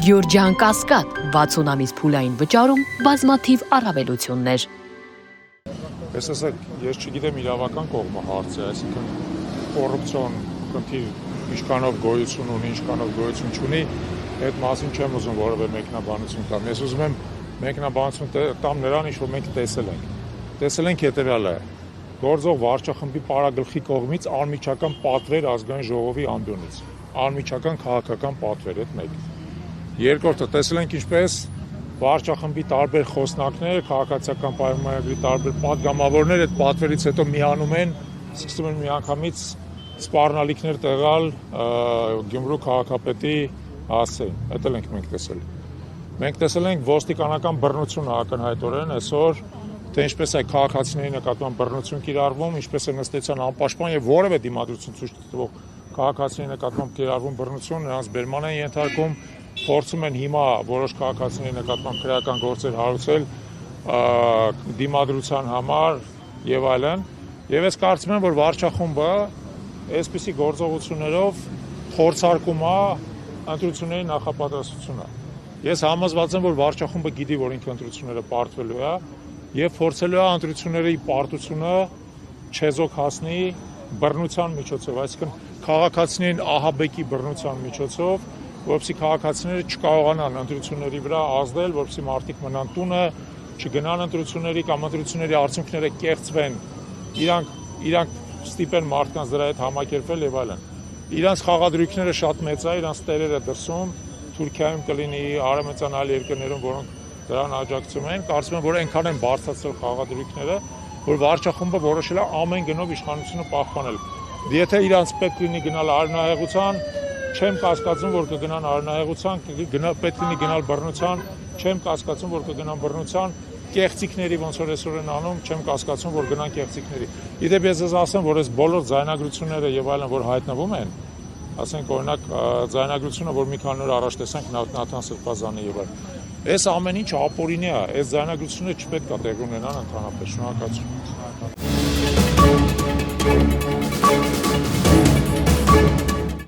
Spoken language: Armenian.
Գյորջյան Կասկադ 60 ամիս փուլային վճարում բազմաթիվ առավելություններ։ Ես ասեք, ես չգիտեմ իրավական կողմը հարցը, այսինքն կոռուպցիոն խնդիր ինչքանով գոյություն ունի, ինչքանով գոյություն չունի, այդ մասին չեմ ուզում որևէ մեկնաբանություն տամ։ Ես ուզում եմ մեկնաբանություն տամ նրան, ինչ որ մենք տեսել ենք։ Տեսել ենք հետևյալը. գործող վարչախմբի պարագլխի կողմից անմիջական պատվեր ազգային ժողովի անդոնից, անմիջական քաղաքական պատվեր, այդ մեկ։ Երկրորդը տեսել ենք ինչպես վարչախմբի տարբեր խոսնակներ, քաղաքացիական պայմանագրի տարբեր պատգամավորներ այդ պատվերից հետո միանում են, սկսում են միանգամից սպառնալիքներ տեղալ Գյումրու քաղաքապետի հասցեին։ Դա էլ ենք մենք տեսել։ Մենք տեսել ենք ոստիկանական բռնությունը ակնհայտորեն այսօր, թե ինչպես է քաղաքացիների նկատմամբ բռնություն կիրառվում, ինչպես է նստեցան անպաշտպան եւ որևէ դիմադրություն ցույց տվող քաղաքացիների նկատմամբ կիրառվում բռնություն, նրանց բերման են ենթարկում, փորձում են հիմա որոշ քաղաքացիների նկատմամբ քրեական գործեր հարուցել դիմադրության համար եւ այլն։ Եվ ես կարծում եմ, որ վարչախումբը այսպիսի գործողություններով փորձարկում է ընտրությունների նախապատրաստությունը։ Ես համոզված եմ, որ վարչախումբը գիտի, որ ինքը ընտրությունները պարտվելու է եւ փորձելու է ընտրությունների պարտությունը չեզոք հասնի բռնության միջոցով, այսինքն քաղաքացիներին ահաբեկի բռնության միջոցով, որպեսզի քաղաքացիները չկարողանան ընտրությունների վրա ազդել, որպեսզի մարդիկ մնան տունը, չգնան ընտրությունների կամ ընտրությունների արդյունքները կեղծվեն, իրանք ստիպեն մարդկանց դրա հետ համակերպվել եւ այլն։ Իրանց խաղադրույքները շատ մեծ է, իրանց տերերը դրսում, Թուրքիայում կլինի, արևմտյան այլ երկրներում, որոնք դրան աջակցում են, կարծում եմ, որ այնքան են բարձրացրել խաղադրույքները, որ վարչախումբը որոշել է ամեն գնով իշխանությունը պահպանել։ Եթե իրանց պետք լինի գնալ արյունահեղության, չեմ կասկածում, որ կգնան արյունահեղության, պետք լինի գնալ բռնության, չեմ կասկածում, որ կգնան բռնության, կեղծիքների ոնց որ այսօր են անում, չեմ կասկածում, որ գնան կեղծիքների։ Իդեպ ես ասեմ, որ այս բոլոր ձայնագրությունները եւ այլն, որ հայտնվում են, ասենք օրինակ ձայնագրությունը, որ մի քանի օր առաջ տեսանք Նաթան Սրբազանի եւ այլն։ Այս ամեն ինչ ապօրինի է, այս ձայնագրությունը չպետք է տեղ ունենան ընդհանրապես, շնորհակալություն։